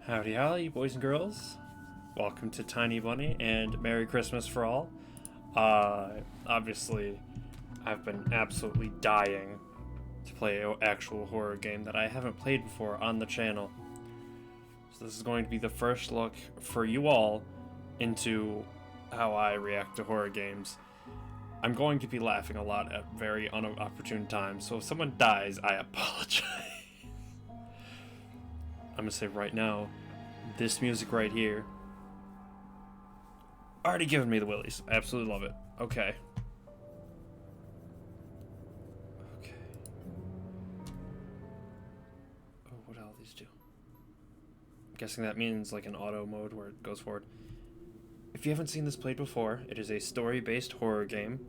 Howdy howdy, boys and girls. Welcome to Tiny Bunny and Merry Christmas for all. Obviously, I've been absolutely dying to play an actual horror game that I haven't played before on the channel. So this is going to be the first look for you all into how I react to horror games. I'm going to be laughing a lot at very inopportune times, so if someone dies, I apologize. I'm gonna say right now, this music right here, already giving me the willies. I absolutely love it. Okay. Okay. Oh, what do all these do? I'm guessing that means like an auto mode where it goes forward. If you haven't seen this played before, it is a story-based horror game.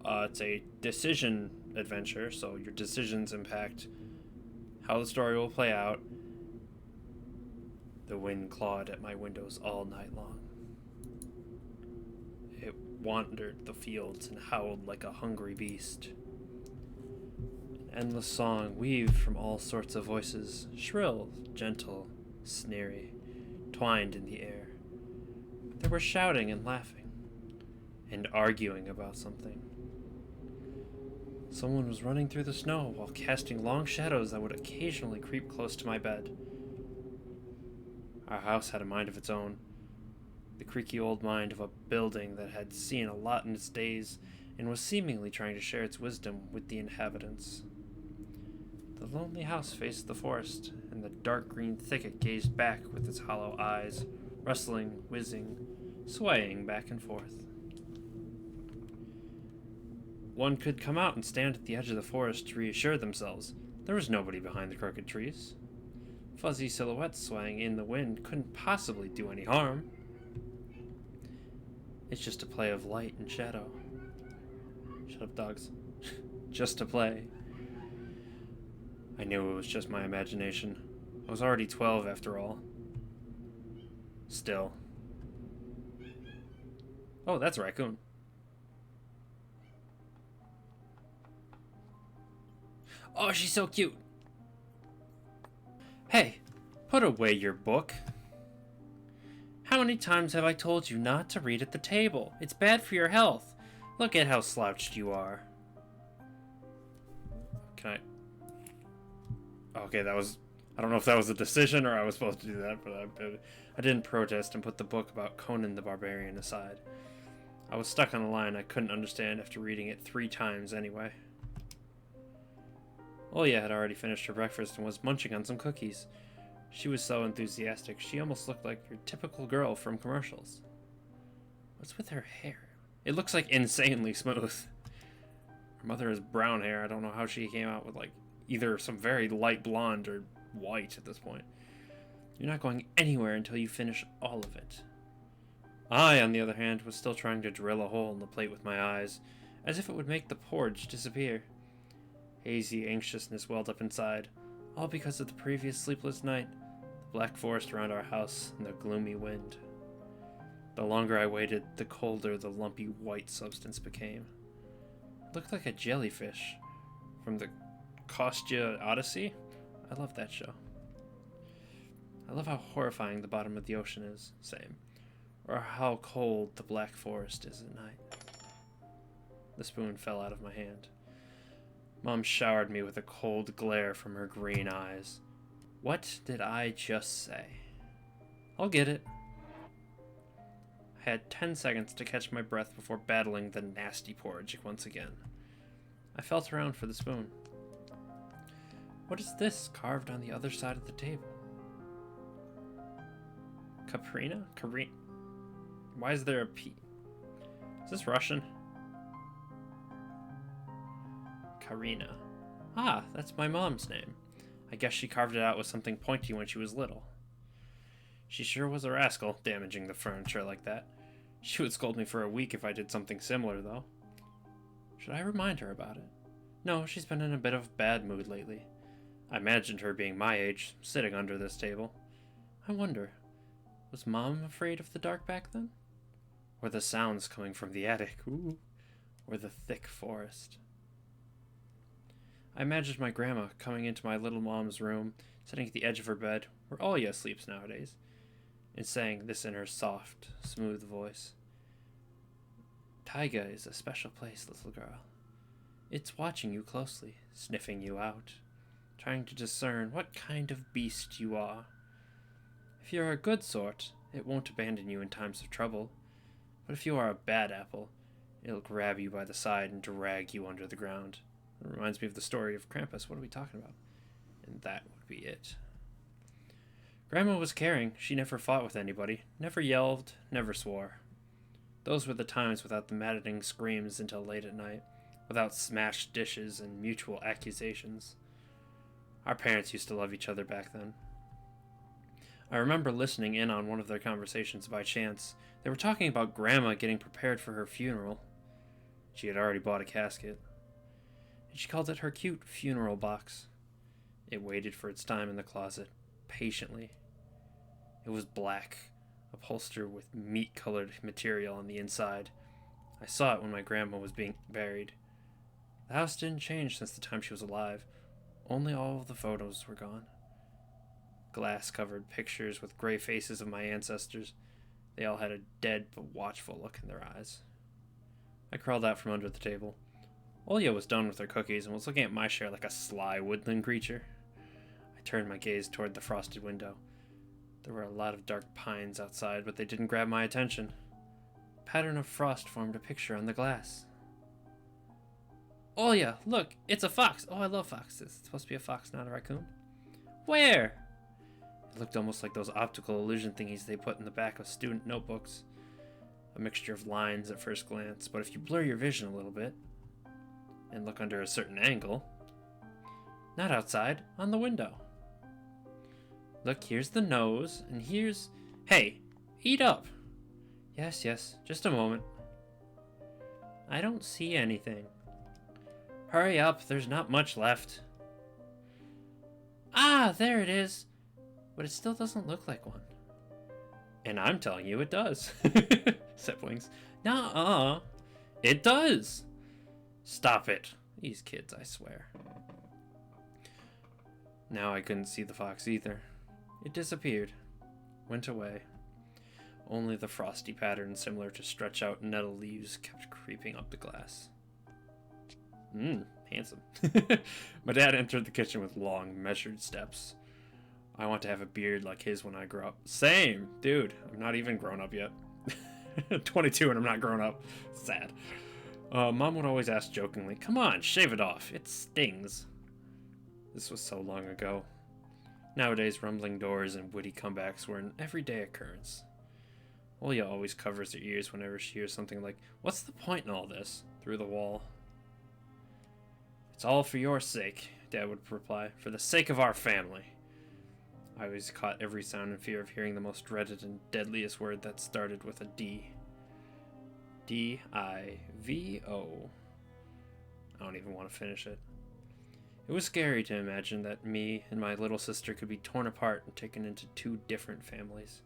It's a decision adventure, so your decisions impact how the story will play out. The wind clawed at my windows all night long. It wandered the fields and howled like a hungry beast. An endless song weaved from all sorts of voices, shrill, gentle, sneery, twined in the air. They were shouting and laughing, and arguing about something. Someone was running through the snow while casting long shadows that would occasionally creep close to my bed. Our house had a mind of its own, the creaky old mind of a building that had seen a lot in its days and was seemingly trying to share its wisdom with the inhabitants. The lonely house faced the forest, and the dark green thicket gazed back with its hollow eyes, rustling, whizzing, swaying back and forth. One could come out and stand at the edge of the forest to reassure themselves there was nobody behind the crooked trees. Fuzzy silhouettes swaying in the wind couldn't possibly do any harm. It's just a play of light and shadow. Shut up, dogs. Just a play. I knew it was just my imagination. I was already 12 after all. Still. Oh, that's a raccoon. Oh, she's so cute. Hey, put away your book. How many times have I told you not to read at the table? It's bad for your health. Look at how slouched you are. Can I... Okay, that was... I don't know if that was a decision or I was supposed to do that, but I didn't protest and put the book about Conan the Barbarian aside. I was stuck on a line I couldn't understand after reading it 3 times anyway. Olya had already finished her breakfast and was munching on some cookies. She was so enthusiastic, she almost looked like your typical girl from commercials. What's with her hair? It looks like insanely smooth. Her mother has brown hair. I don't know how she came out with like either some very light blonde or white at this point. You're not going anywhere until you finish all of it. I, on the other hand, was still trying to drill a hole in the plate with my eyes, as if it would make the porridge disappear. Hazy anxiousness welled up inside, all because of the previous sleepless night, the black forest around our house, and the gloomy wind. The longer I waited, the colder the lumpy white substance became. It looked like a jellyfish from the Kostya Odyssey. I love that show. I love how horrifying the bottom of the ocean is, same. Or how cold the black forest is at night. The spoon fell out of my hand. Mom showered me with a cold glare from her green eyes. What did I just say? I'll get it. I had 10 seconds to catch my breath before battling the nasty porridge once again. I felt around for the spoon. What is this carved on the other side of the table? Kaprina? Karin? Why is there a P? Is this Russian? Karina. Ah, that's my mom's name. I guess she carved it out with something pointy when she was little. She sure was a rascal, damaging the furniture like that. She would scold me for a week if I did something similar, though. Should I remind her about it? No, she's been in a bit of a bad mood lately. I imagined her being my age, sitting under this table. I wonder, was Mom afraid of the dark back then? Or the sounds coming from the attic? Ooh. Or the thick forest? I imagined my grandma coming into my little mom's room, sitting at the edge of her bed, where Olya sleeps nowadays, and saying this in her soft, smooth voice. Taiga is a special place, little girl. It's watching you closely, sniffing you out, trying to discern what kind of beast you are. If you're a good sort, it won't abandon you in times of trouble, but if you are a bad apple, it'll grab you by the side and drag you under the ground. It reminds me of the story of Krampus. What are we talking about? And that would be it. Grandma was caring. She never fought with anybody, never yelled, never swore. Those were the times without the maddening screams until late at night, without smashed dishes and mutual accusations. Our parents used to love each other back then. I remember listening in on one of their conversations by chance. They were talking about Grandma getting prepared for her funeral. She had already bought a casket, and she called it her cute funeral box. It waited for its time in the closet, patiently. It was black, upholstered with meat-colored material on the inside. I saw it when my grandma was being buried. The house didn't change since the time she was alive. Only all of the photos were gone. Glass-covered pictures with gray faces of my ancestors. They all had a dead but watchful look in their eyes. I crawled out from under the table. Olya was done with her cookies and was looking at my share like a sly woodland creature. I turned my gaze toward the frosted window. There were a lot of dark pines outside, but they didn't grab my attention. A pattern of frost formed a picture on the glass. Olya, look, it's a fox. Oh, I love foxes. It's supposed to be a fox, not a raccoon. Where? It looked almost like those optical illusion thingies they put in the back of student notebooks. A mixture of lines at first glance, but if you blur your vision a little bit and look under a certain angle, not outside, on the window. Look, here's the nose, and here's... Hey, eat up! Yes, just a moment. I don't see anything. Hurry up, there's not much left. Ah, there it is! But it still doesn't look like one. And I'm telling you it does. Siblings. Nuh-uh. It does! Stop it. These kids, I swear. Now I couldn't see the fox either. It disappeared. Went away. Only the frosty pattern similar to stretch out nettle leaves kept creeping up the glass. Handsome. My dad entered the kitchen with long, measured steps. I want to have a beard like his when I grow up. Same! Dude, I'm not even grown up yet. 22 and I'm not grown up. Sad. Mom would always ask jokingly, come on, shave it off. It stings. This was so long ago. Nowadays, rumbling doors and witty comebacks were an everyday occurrence. Olya always covers her ears whenever she hears something like, what's the point in all this? Through the wall. It's all for your sake, Dad would reply. For the sake of our family. I always caught every sound in fear of hearing the most dreaded and deadliest word that started with a D. D-I-V-O. I don't even want to finish it. It was scary to imagine that me and my little sister could be torn apart and taken into two different families.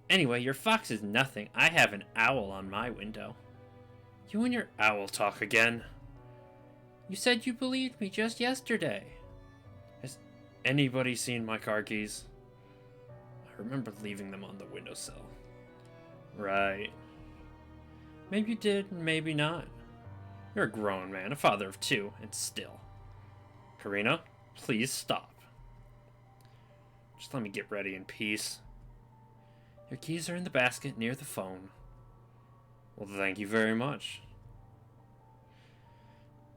Anyway, your fox is nothing. I have an owl on my window. You and your owl talk again. You said you believed me just yesterday. Has anybody seen my car keys? I remember leaving them on the windowsill. Right. Maybe you did, maybe not. You're a grown man, a father of two, and still. Karina, please stop. Just let me get ready in peace. Your keys are in the basket near the phone. Well, thank you very much.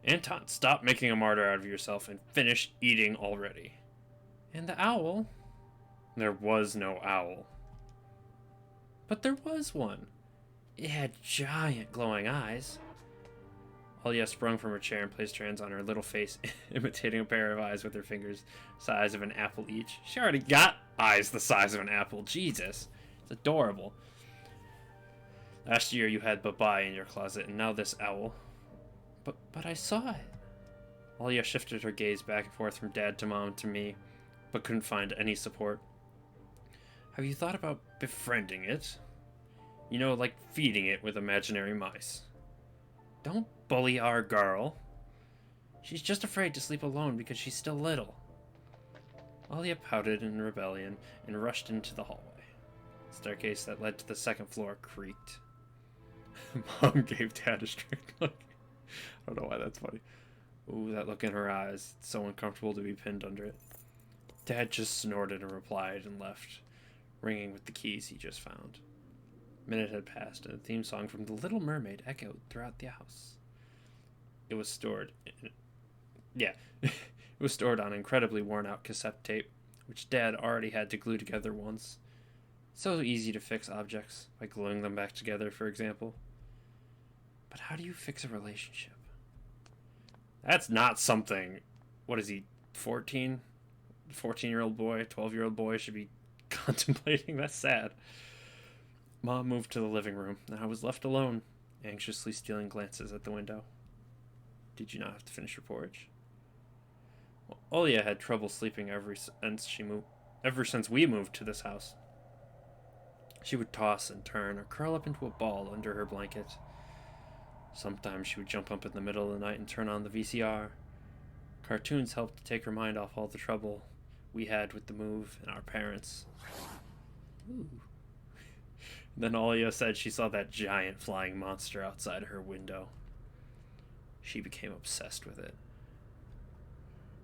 Anton, stop making a martyr out of yourself and finish eating already. And the owl? There was no owl. But there was one. It had giant glowing eyes. Olya sprung from her chair and placed her hands on her little face, imitating a pair of eyes with her fingers, size of an apple each. She already got eyes the size of an apple. Jesus. It's adorable. Last year you had Babai in your closet, and now this owl. But I saw it. Olya shifted her gaze back and forth from Dad to Mom to me, but couldn't find any support. Have you thought about befriending it? You know, like feeding it with imaginary mice. Don't bully our girl. She's just afraid to sleep alone because she's still little. Alia pouted in rebellion and rushed into the hallway. The staircase that led to the second floor creaked. Mom gave Dad a strict look. I don't know why that's funny. Ooh, that look in her eyes. It's so uncomfortable to be pinned under it. Dad just snorted and replied and left, ringing with the keys he just found. A minute had passed, and the theme song from The Little Mermaid echoed throughout the house. It was stored it was stored on incredibly worn-out cassette tape, which Dad already had to glue together once. So easy to fix objects, by gluing them back together, for example. But how do you fix a relationship? That's not something... What is he, 14? 14-year-old boy, 12-year-old boy should be contemplating. That's sad. Mom moved to the living room, and I was left alone, anxiously stealing glances at the window. Did you not have to finish your porridge? Well, Olia had trouble sleeping ever since we moved to this house. She would toss and turn or curl up into a ball under her blanket. Sometimes she would jump up in the middle of the night and turn on the VCR. Cartoons helped to take her mind off all the trouble we had with the move and our parents. Ooh. Then Alia said she saw that giant flying monster outside her window. She became obsessed with it.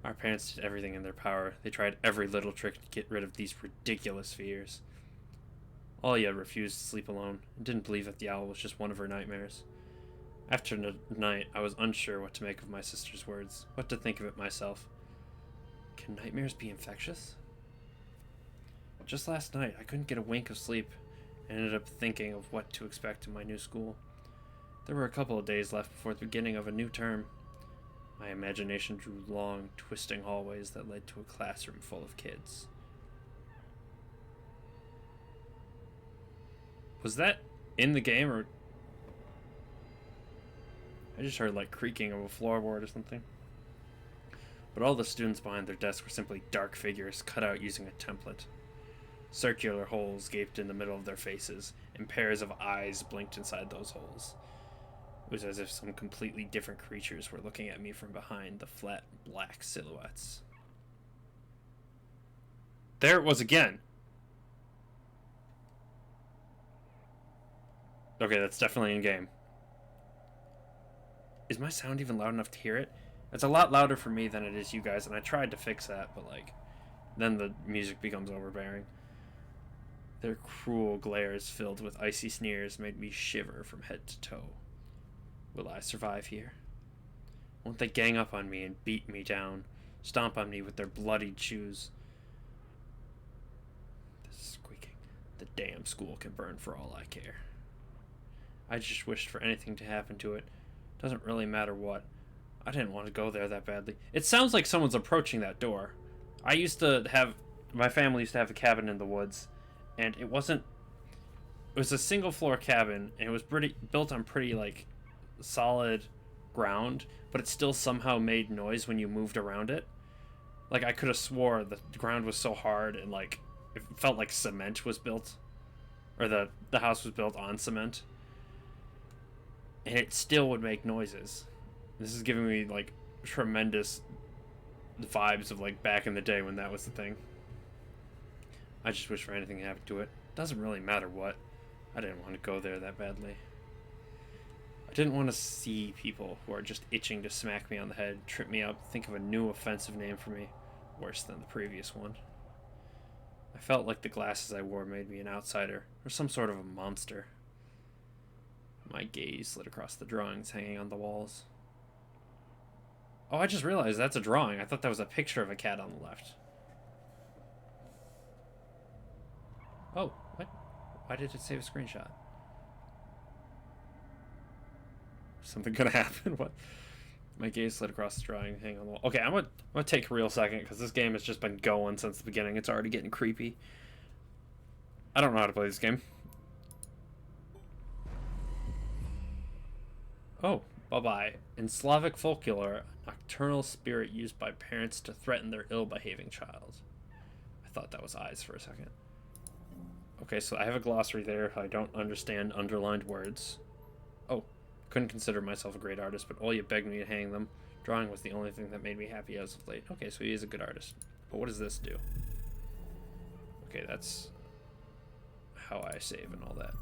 Our parents did everything in their power. They tried every little trick to get rid of these ridiculous fears. Alia refused to sleep alone and didn't believe that the owl was just one of her nightmares. After the night, I was unsure what to make of my sister's words, what to think of it myself. Can nightmares be infectious? Just last night, I couldn't get a wink of sleep and ended up thinking of what to expect in my new school. There were a couple of days left before the beginning of a new term. My imagination drew long, twisting hallways that led to a classroom full of kids. Was that in the game, or... I just heard like creaking of a floorboard or something. But all the students behind their desks were simply dark figures cut out using a template. Circular holes gaped in the middle of their faces, and pairs of eyes blinked inside those holes. It was as if some completely different creatures were looking at me from behind the flat, black silhouettes. There it was again! Okay, that's definitely in-game. Is my sound even loud enough to hear it? It's a lot louder for me than it is you guys, and I tried to fix that, but like, then the music becomes overbearing. Their cruel glares filled with icy sneers made me shiver from head to toe. Will I survive here? Won't they gang up on me and beat me down, stomp on me with their bloodied shoes? This is squeaking. The damn school can burn for all I care. I just wished for anything to happen to it. Doesn't really matter what. I didn't want to go there that badly. It sounds like someone's approaching that door. My family used to have a cabin in the woods, and it was a single floor cabin, and it was built on pretty like solid ground, but it still somehow made noise when you moved around it. Like, I could have swore the ground was so hard and like it felt like cement was built, or the house was built on cement, and it still would make noises. This is giving me like tremendous vibes of like back in the day when that was the thing. I just wish for anything happened to it. Doesn't really matter what. I didn't want to go there that badly. I didn't want to see people who are just itching to smack me on the head, trip me up, think of a new offensive name for me, worse than the previous one. I felt like the glasses I wore made me an outsider, or some sort of a monster. My gaze slid across the drawings hanging on the walls. Oh, I just realized that's a drawing. I thought that was a picture of a cat on the left. Oh, what? Why did it save a screenshot? Something gonna happen? What? My gaze slid across the drawing hanging on the wall. Okay, I'm gonna take a real second, because this game has just been going since the beginning. It's already getting creepy. I don't know how to play this game. Oh, bye-bye. In Slavic folklore, a nocturnal spirit used by parents to threaten their ill-behaving child. I thought that was eyes for a second. Okay, so I have a glossary there. I don't understand underlined words. Oh, couldn't consider myself a great artist, but Olya begged me to hang them. Drawing was the only thing that made me happy as of late. Okay, so he is a good artist. But what does this do? Okay, that's how I save and all that.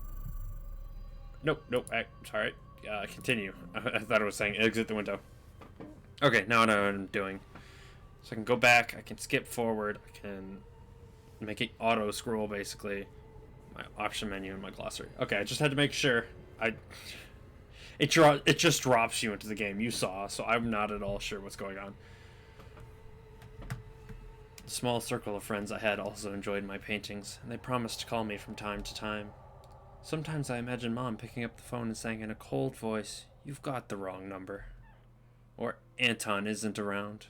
Nope, nope, sorry. Continue. I thought it was saying exit the window. Okay, now I know what I'm doing. So I can go back, I can skip forward, I can make it auto scroll basically. My option menu and my glossary. Okay, I just had to make sure. It just drops you into the game, you saw, so I'm not at all sure what's going on. The small circle of friends I had also enjoyed my paintings, and they promised to call me from time to time. Sometimes I imagine Mom picking up the phone and saying in a cold voice, "You've got the wrong number." Or, "Anton isn't around."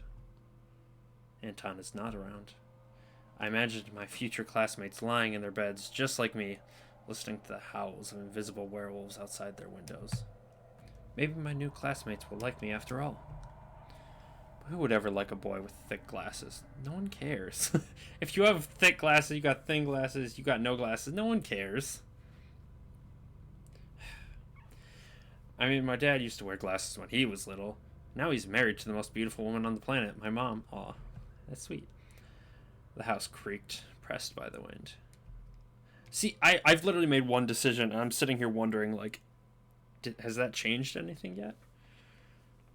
Anton is not around. I imagined my future classmates lying in their beds, just like me, listening to the howls of invisible werewolves outside their windows. Maybe my new classmates will like me after all. But who would ever like a boy with thick glasses? No one cares. If you have thick glasses, you got thin glasses, you got no glasses, no one cares. I mean, my dad used to wear glasses when he was little. Now he's married to the most beautiful woman on the planet, my mom. Aw, that's sweet. The house creaked, pressed by the wind. See, I've literally made one decision, and I'm sitting here wondering, like, has that changed anything yet?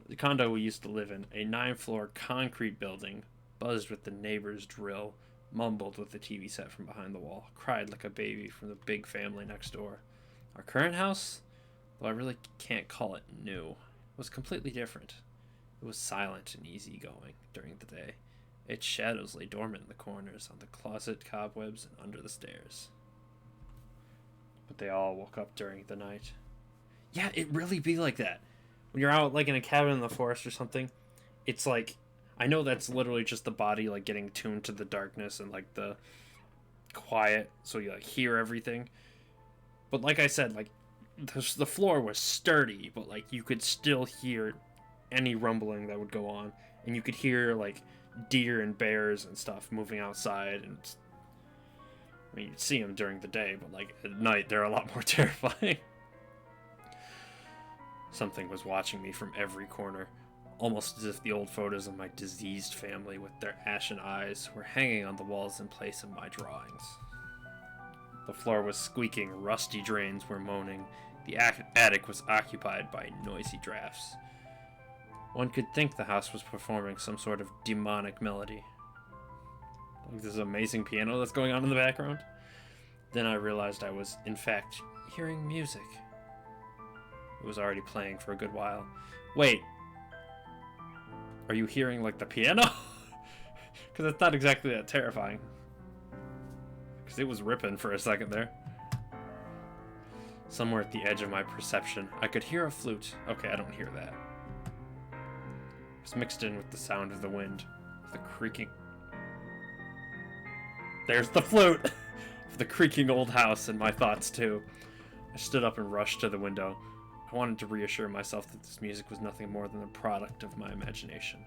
The condo we used to live in, a 9-floor concrete building, buzzed with the neighbor's drill, mumbled with the TV set from behind the wall, cried like a baby from the big family next door. Our current house, though I really can't call it new, was completely different. It was silent and easygoing during the day. Its shadows lay dormant in the corners, on the closet cobwebs, and under the stairs. But they all woke up during the night. Yeah, it really be like that. When you're out, like, in a cabin in the forest or something, it's like, I know that's literally just the body, like, getting tuned to the darkness and, like, the quiet, so you, like, hear everything. But like I said, like, the floor was sturdy, but, like, you could still hear any rumbling that would go on. And you could hear, like, deer and bears and stuff moving outside, and I mean, you'd see them during the day, but, like, at night, they're a lot more terrifying. Something was watching me from every corner, almost as if the old photos of my diseased family with their ashen eyes were hanging on the walls in place of my drawings. The floor was squeaking, rusty drains were moaning, the attic was occupied by noisy drafts. One could think the house was performing some sort of demonic melody. Like this amazing piano that's going on in the background. Then I realized I was, in fact, hearing music. It was already playing for a good while. Wait. Are you hearing, like, the piano? Because it's not exactly that terrifying. Because it was ripping for a second there. Somewhere at the edge of my perception, I could hear a flute. Okay, I don't hear that. It was mixed in with the sound of the wind, of the creaking... There's the flute! Of the creaking old house and my thoughts, too. I stood up and rushed to the window. I wanted to reassure myself that this music was nothing more than a product of my imagination.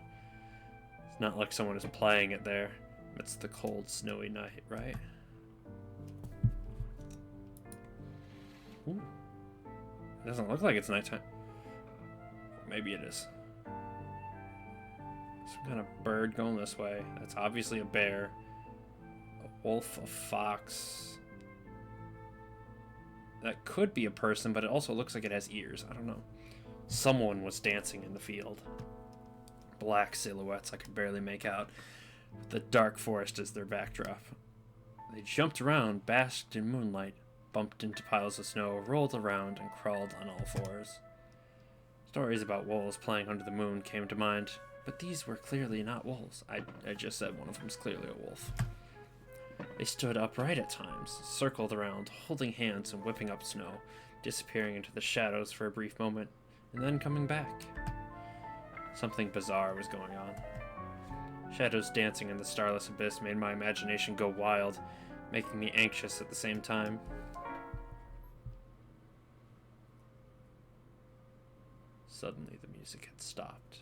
It's not like someone is playing it there amidst the cold, snowy night, right? Ooh. It doesn't look like it's nighttime. Maybe it is. Some kind of bird going this way. That's obviously a bear. A wolf, a fox... That could be a person, but it also looks like it has ears. I don't know. Someone was dancing in the field. Black silhouettes I could barely make out, with the dark forest as their backdrop. They jumped around, basked in moonlight, bumped into piles of snow, rolled around, and crawled on all fours. Stories about wolves playing under the moon came to mind, but these were clearly not wolves. I just said one of them was clearly a wolf. They stood upright at times, circled around, holding hands and whipping up snow, disappearing into the shadows for a brief moment, and then coming back. Something bizarre was going on. Shadows dancing in the starless abyss made my imagination go wild, making me anxious at the same time. Suddenly the music had stopped.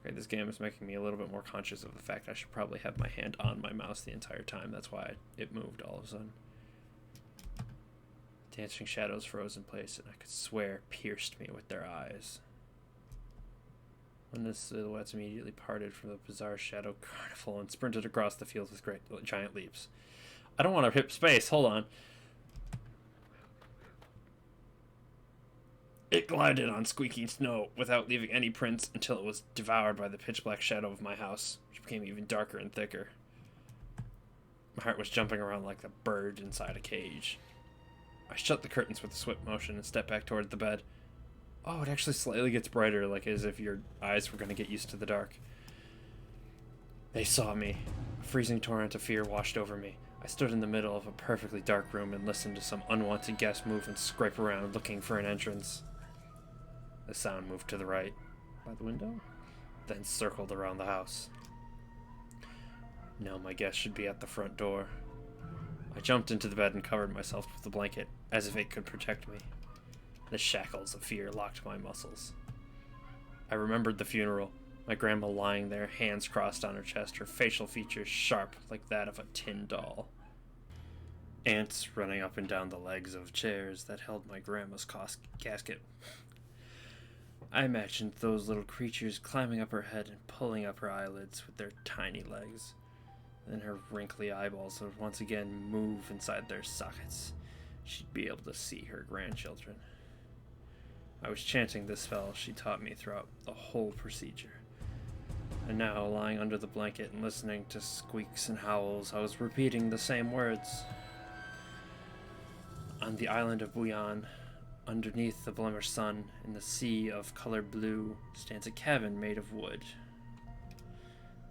This game is making me a little bit more conscious of the fact I should probably have my hand on my mouse the entire time. That's why it moved all of a sudden. Dancing shadows froze in place, and I could swear pierced me with their eyes. when the silhouettes immediately parted from the bizarre shadow carnival and sprinted across the field with giant leaps. I don't want to hit space. Hold on. It glided on squeaky snow without leaving any prints until it was devoured by the pitch-black shadow of my house, which became even darker and thicker. My heart was jumping around like a bird inside a cage. I shut the curtains with a swift motion and stepped back toward the bed. Oh, it actually slightly gets brighter, like as if your eyes were going to get used to the dark. They saw me. A freezing torrent of fear washed over me. I stood in the middle of a perfectly dark room and listened to some unwanted guest move and scrape around looking for an entrance. The sound moved to the right, by the window, then circled around the house. Now my guest should be at the front door. I jumped into the bed and covered myself with the blanket, as if it could protect me. The shackles of fear locked my muscles. I remembered the funeral, my grandma lying there, hands crossed on her chest, her facial features sharp like that of a tin doll. Ants running up and down the legs of chairs that held my grandma's casket. I imagined those little creatures climbing up her head and pulling up her eyelids with their tiny legs. Then her wrinkly eyeballs would once again move inside their sockets. She'd be able to see her grandchildren. I was chanting this spell she taught me throughout the whole procedure. And now, lying under the blanket and listening to squeaks and howls, I was repeating the same words. On the island of Buyan, underneath the blemished sun, in the sea of color blue, stands a cabin made of wood.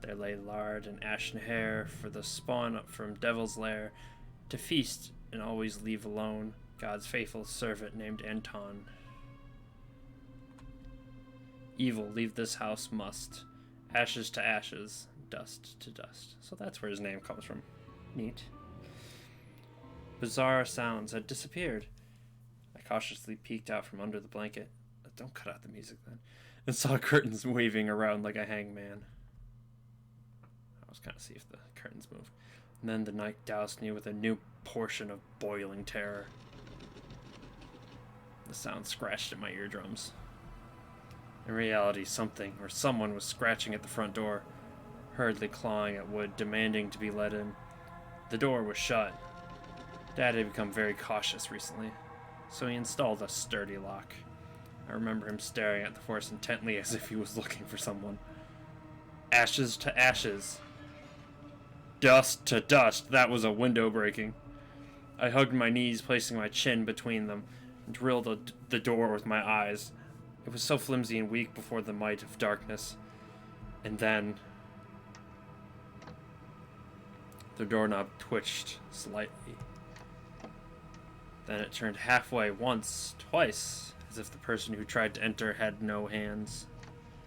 There lay lard and ashen hair for the spawn up from Devil's Lair, to feast and always leave alone God's faithful servant named Anton. Evil leave this house must, ashes to ashes, dust to dust. So that's where his name comes from. Neat. Bizarre sounds had disappeared. I cautiously peeked out from under the blanket. Don't cut out the music then. And saw curtains waving around like a hangman. I was gonna see if the curtains moved. And then the night doused me with a new portion of boiling terror. The sound scratched at my eardrums. In reality, something or someone was scratching at the front door, hurriedly clawing at wood, demanding to be let in. The door was shut. Dad had become very cautious recently, so he installed a sturdy lock. I remember him staring at the force intently as if he was looking for someone. Ashes to ashes. Dust to dust. That was a window breaking. I hugged my knees, placing my chin between them, and drilled the door with my eyes. It was so flimsy and weak before the might of darkness. And then the doorknob twitched slightly. Then it turned halfway once, twice, as if the person who tried to enter had no hands.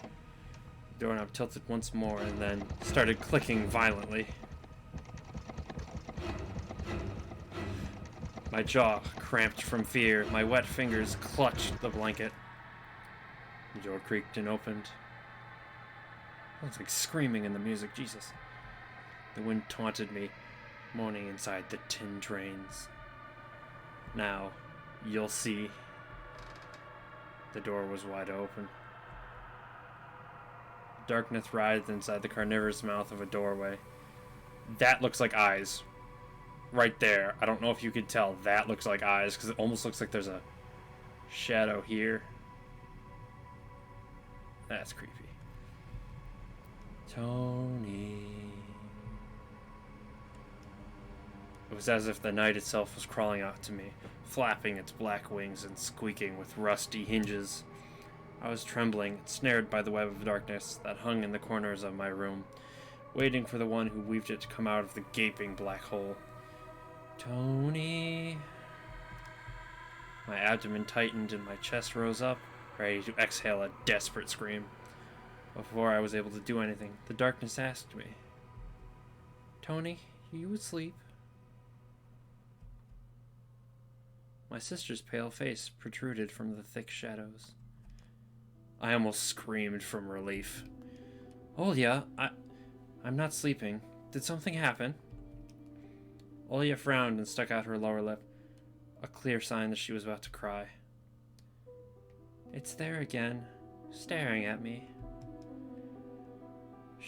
The doorknob tilted once more and then started clicking violently. My jaw cramped from fear. My wet fingers clutched the blanket. The door creaked and opened. Sounds like screaming in the music, Jesus. The wind taunted me, moaning inside the tin drains. Now, you'll see. The door was wide open. Darkness writhed inside the carnivorous mouth of a doorway. That looks like eyes. Right there. I don't know if you could tell. That looks like eyes, because it almost looks like there's a shadow here. That's creepy. Tony. It was as if the night itself was crawling out to me, flapping its black wings and squeaking with rusty hinges. I was trembling, snared by the web of darkness that hung in the corners of my room, waiting for the one who weaved it to come out of the gaping black hole. Tony. My abdomen tightened and my chest rose up, ready to exhale a desperate scream. Before I was able to do anything, the darkness asked me, Tony, you asleep? My sister's pale face protruded from the thick shadows. I almost screamed from relief. Olya, I'm not sleeping. Did something happen? Olya frowned and stuck out her lower lip, a clear sign that she was about to cry. It's there again, staring at me.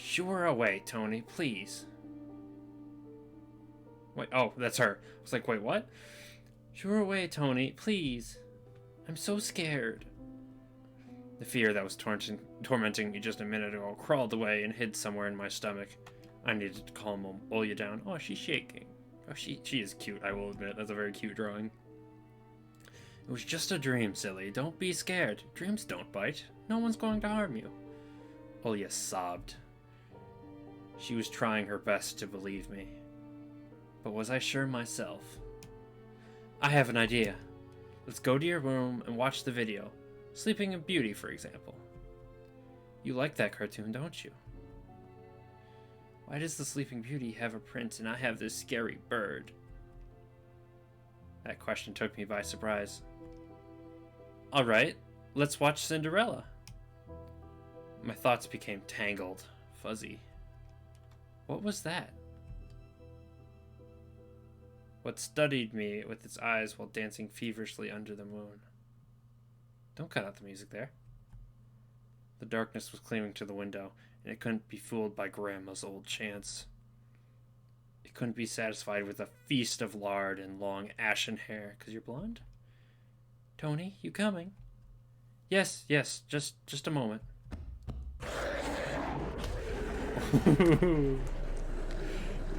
Shoo her away, Tony, please. Wait, oh, that's her. I was like, wait, what? Shoo her away, Tony, please. I'm so scared. The fear that was tormenting me just a minute ago crawled away and hid somewhere in my stomach. I needed to calm Olya down. Oh, she's shaking. Oh, she is cute, I will admit. That's a very cute drawing. It was just a dream, silly. Don't be scared. Dreams don't bite. No one's going to harm you. Olya sobbed. She was trying her best to believe me. But was I sure myself? I have an idea. Let's go to your room and watch the video. Sleeping Beauty, for example. You like that cartoon, don't you? Why does the Sleeping Beauty have a prince and I have this scary bird? That question took me by surprise. Alright, let's watch Cinderella. My thoughts became tangled, fuzzy. What was that? What studied me with its eyes while dancing feverishly under the moon? Don't cut out the music there. The darkness was clinging to the window, and it couldn't be fooled by Grandma's old chants. It couldn't be satisfied with a feast of lard and long ashen hair. 'Cause you're blonde? Tony, you coming? Yes, just a moment.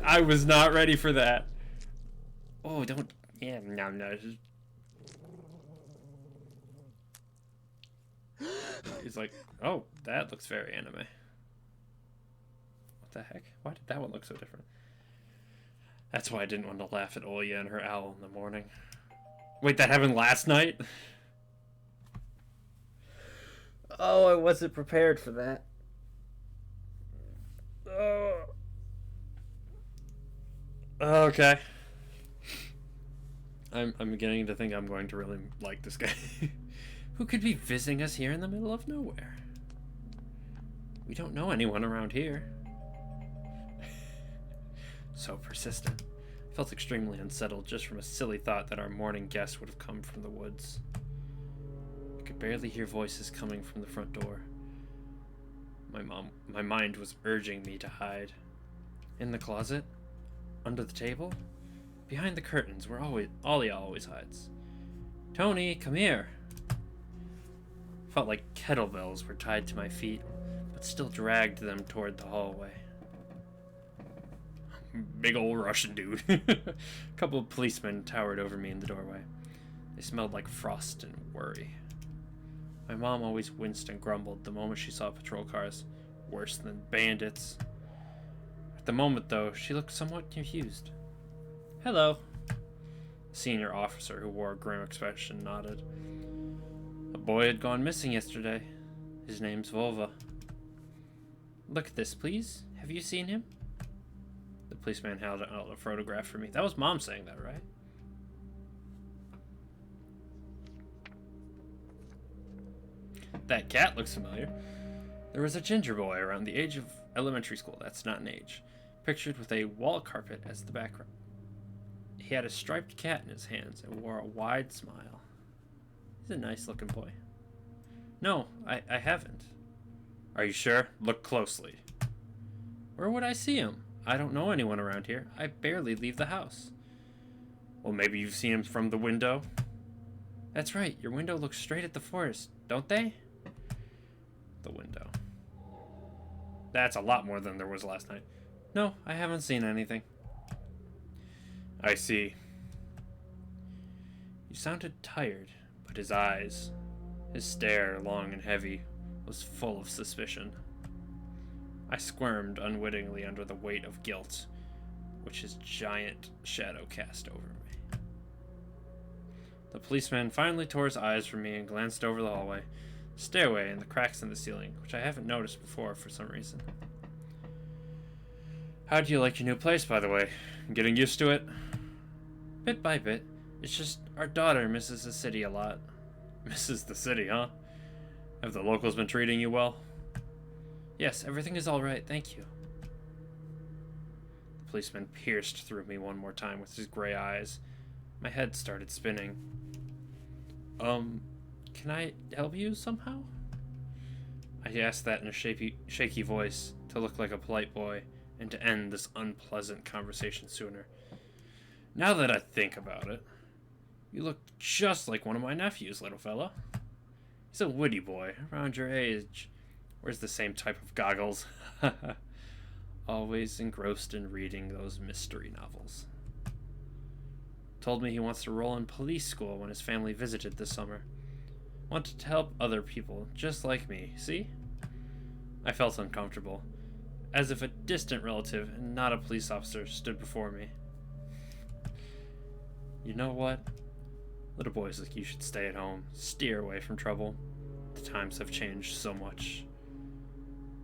I was not ready for that. Oh, don't... Yeah, no. He's like, oh, that looks very anime. What the heck? Why did that one look so different? That's why I didn't want to laugh at Olya and her owl in the morning. Wait, that happened last night? Oh, I wasn't prepared for that. Oh. Okay. I'm beginning to think I'm going to really like this guy. Who could be visiting us here in the middle of nowhere? We don't know anyone around here. So persistent. I felt extremely unsettled just from a silly thought that our morning guest would have come from the woods. I could barely hear voices coming from the front door. My mind was urging me to hide. In the closet? Under the table? Behind the curtains, where Olya always hides. Tony, come here! Felt like kettlebells were tied to my feet, but still dragged them toward the hallway. Big old Russian dude. A couple of policemen towered over me in the doorway. They smelled like frost and worry. My mom always winced and grumbled the moment she saw patrol cars, worse than bandits. At the moment, though, she looked somewhat confused. Hello. The senior officer, who wore a grim expression, nodded. A boy had gone missing yesterday. His name's Vova. Look at this, please. Have you seen him? The policeman held out a photograph for me. That was Mom saying that, right? That cat looks familiar. There was a ginger boy around the age of elementary school. That's not an age. Pictured with a wall carpet as the background. He had a striped cat in his hands and wore a wide smile. He's a nice looking boy. No, I haven't. Are you sure? Look closely. Where would I see him? I don't know anyone around here. I barely leave the house. Well, maybe you've seen him from the window? That's right. Your window looks straight at the forest, don't they? The window. That's a lot more than there was last night. No, I haven't seen anything. I see. He sounded tired, but his eyes, his stare, long and heavy, was full of suspicion. I squirmed unwittingly under the weight of guilt, which his giant shadow cast over me. The policeman finally tore his eyes from me and glanced over the hallway, the stairway, and the cracks in the ceiling, which I haven't noticed before for some reason. How do you like your new place, by the way? Getting used to it? Bit by bit. It's just our daughter misses the city a lot. Misses the city, huh? Have the locals been treating you well? Yes, everything is all right, thank you. The policeman pierced through me one more time with his gray eyes. My head started spinning. Can I help you somehow? I asked that in a shaky voice to look like a polite boy and to end this unpleasant conversation sooner. Now that I think about it, you look just like one of my nephews, little fella. He's a witty boy, around your age. Wears the same type of goggles. Always engrossed in reading those mystery novels. Told me he wants to roll in police school when his family visited this summer. Wanted to help other people, just like me, see? I felt uncomfortable, as if a distant relative and not a police officer stood before me. You know what? Little boys like you should stay at home, steer away from trouble. The times have changed so much.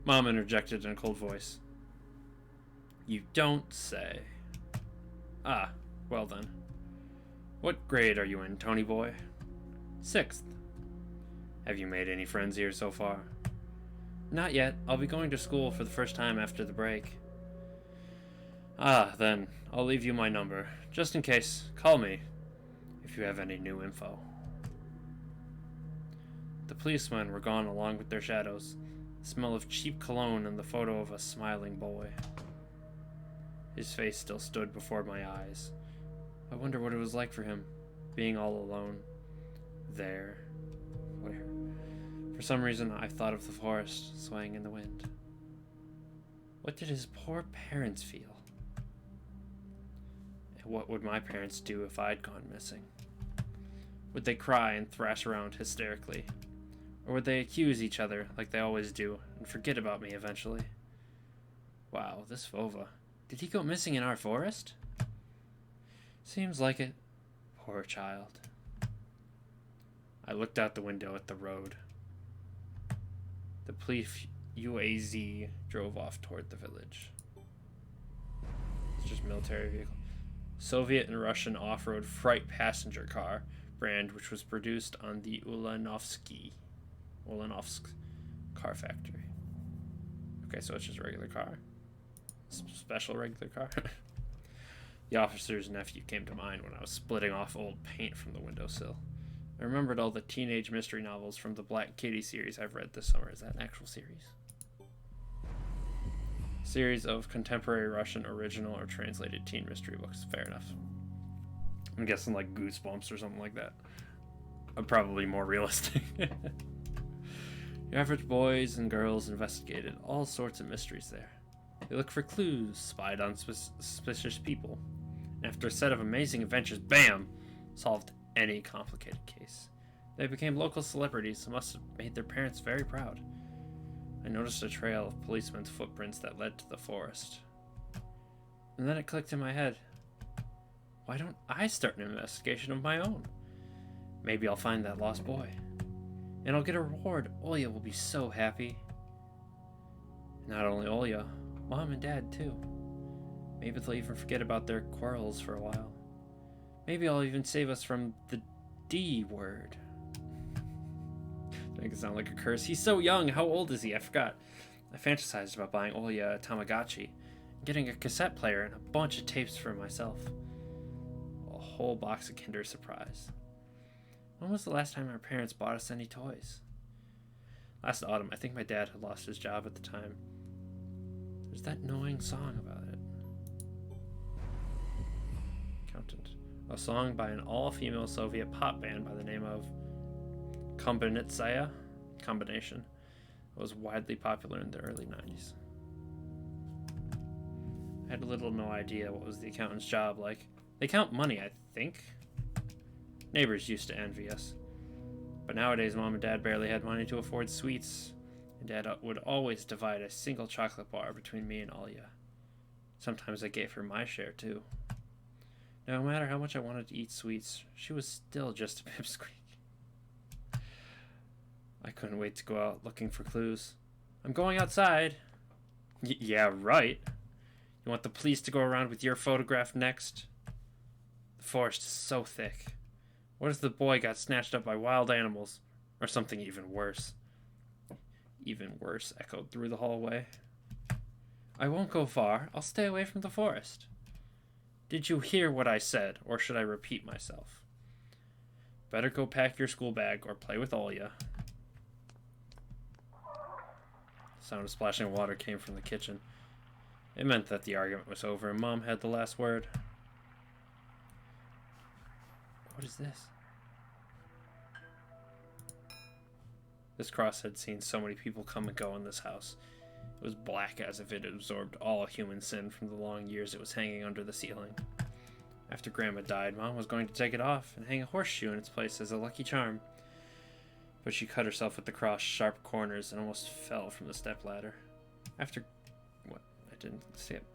Mom interjected in a cold voice. You don't say. Ah, well then. What grade are you in, Tony boy? 6th. Have you made any friends here so far? Not yet. I'll be going to school for the first time after the break. Ah, then, I'll leave you my number. Just in case, call me if you have any new info. The policemen were gone along with their shadows, the smell of cheap cologne and the photo of a smiling boy. His face still stood before my eyes. I wonder what it was like for him, being all alone. There. Where? For some reason, I thought of the forest swaying in the wind. What did his poor parents feel? And what would my parents do if I'd gone missing? Would they cry and thrash around hysterically? Or would they accuse each other like they always do and forget about me eventually? Wow, this Vova. Did he go missing in our forest? Seems like it. Poor child. I looked out the window at the road. The police UAZ drove off toward the village. It's just a military vehicle. Soviet and Russian off-road freight passenger car brand, which was produced on the Ulanovsk car factory. Okay, so it's just a regular car. Special regular car. The officer's nephew came to mind when I was splitting off old paint from the windowsill. I remembered all the teenage mystery novels from the Black Kitty series I've read this summer. Is that an actual series? Series of contemporary Russian original or translated teen mystery books. Fair enough. I'm guessing like Goosebumps or something like that. Probably more realistic. The average boys and girls investigated all sorts of mysteries there. They looked for clues, spied on suspicious people. After a set of amazing adventures, bam! Solved any complicated case. They became local celebrities who must have made their parents very proud. I noticed a trail of policemen's footprints that led to the forest. And then it clicked in my head. Why don't I start an investigation of my own? Maybe I'll find that lost boy. And I'll get a reward. Olya will be so happy. Not only Olya, Mom and Dad too. Maybe they'll even forget about their quarrels for a while. Maybe I'll even save us from the D word. Make it sound like a curse. He's so young. How old is he? I forgot. I fantasized about buying Olya a Tamagotchi, getting a cassette player and a bunch of tapes for myself. A whole box of Kinder Surprise. When was the last time our parents bought us any toys? Last autumn. I think my dad had lost his job at the time. There's that annoying song about it. Accountant. A song by an all-female Soviet pop band by the name of Kombinitsaya Combination. It was widely popular in the early 90s. I had little no idea what was the accountant's job like. They count money, I think. Neighbors used to envy us. But nowadays, Mom and Dad barely had money to afford sweets, and Dad would always divide a single chocolate bar between me and Olya. Sometimes I gave her my share, too. No matter how much I wanted to eat sweets, she was still just a pipsqueak. I couldn't wait to go out looking for clues. I'm going outside. Yeah, right. You want the police to go around with your photograph next? The forest is so thick. What if the boy got snatched up by wild animals? Or something even worse? Even worse echoed through the hallway. I won't go far. I'll stay away from the forest. Did you hear what I said, or should I repeat myself? Better go pack your school bag or play with Olya. Sound of splashing water came from the kitchen. It meant that the argument was over and Mom had the last word. What is this? This cross had seen so many people come and go in this house. It was black, as if it had absorbed all human sin from the long years it was hanging under the ceiling. After Grandma died, Mom was going to take it off and hang a horseshoe in its place as a lucky charm. But she cut herself with the cross' sharp corners and almost fell from the stepladder. What? I didn't see it.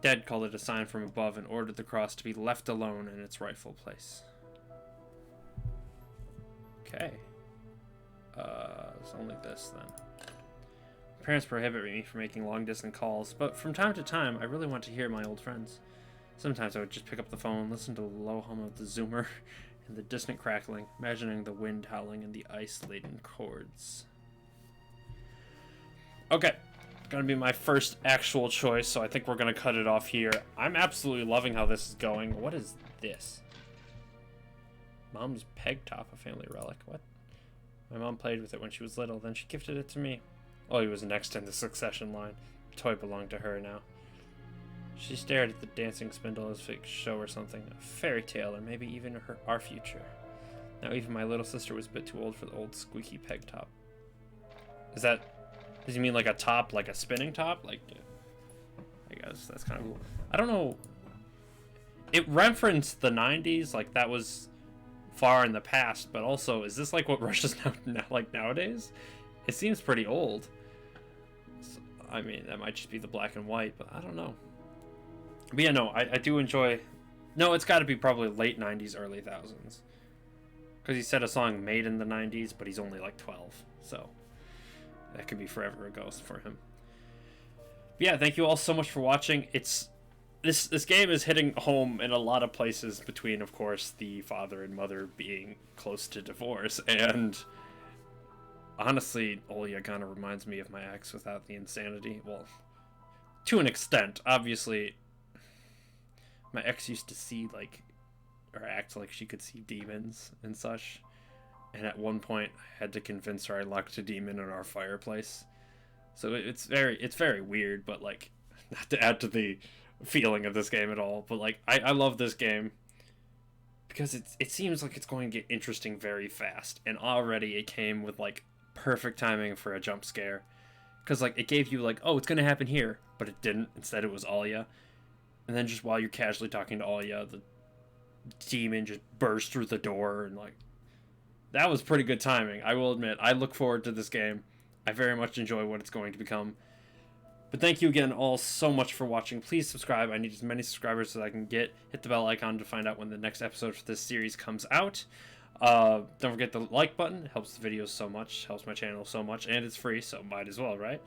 Dad called it a sign from above and ordered the cross to be left alone in its rightful place. Okay. It's only this, then. Parents prohibit me from making long-distance calls, but from time to time, I really want to hear my old friends. Sometimes I would just pick up the phone, listen to the low hum of the zoomer, and the distant crackling, imagining the wind howling in the ice-laden chords. Okay, gonna be my first actual choice, so I think we're gonna cut it off here. I'm absolutely loving how this is going. What is this? Mom's peg top, a family relic. What? My mom played with it when she was little, then she gifted it to me. Ollie was next in the succession line. The toy belonged to her now. She stared at the dancing spindle as if it could show her something, a fairy tale, or maybe even our future. Now even my little sister was a bit too old for the old squeaky peg top. Does he mean like a top, like a spinning top? Like, I guess that's kind of cool. I don't know. It referenced the 90s, like that was far in the past, but also, is this like what Russia's now like nowadays? It seems pretty old. So, I mean, that might just be the black and white, but I don't know. But yeah, no, I do enjoy... No, it's got to be probably late 90s, early 1000s. Because he said a song made in the 90s, but he's only like 12. So, that could be forever ago for him. But yeah, thank you all so much for watching. This game is hitting home in a lot of places between, of course, the father and mother being close to divorce. And honestly, Olya kind of reminds me of my ex without the insanity. Well, to an extent. Obviously, my ex used to see, like, or act like she could see demons and such. And at one point, I had to convince her I locked a demon in our fireplace. So it's very weird, but, like, not to add to the feeling of this game at all. But, like, I love this game because it seems like it's going to get interesting very fast. And already it came with, like, perfect timing for a jump scare. Because, like, it gave you, like, oh, it's going to happen here. But it didn't. Instead, it was Olya. And then just while you're casually talking to Olya, the demon just burst through the door. And, like, that was pretty good timing. I will admit, I look forward to this game. I very much enjoy what it's going to become. But thank you again all so much for watching. Please subscribe. I need as many subscribers as I can get. Hit the bell icon to find out when the next episode for this series comes out. Don't forget the like button. It helps the videos so much. Helps my channel so much. And it's free, so might as well, right?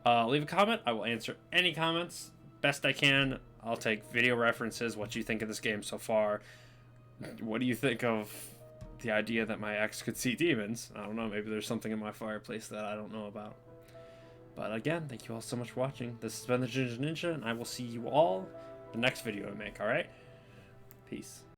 Leave a comment. I will answer any comments best I can. I'll take video references. What you think of this game so far. What do you think of the idea that my ex could see demons? I don't know. Maybe there's something in my fireplace that I don't know about. But again, thank you all so much for watching. This has been the Ginger Ninja, and I will see you all in the next video I make, alright? Peace.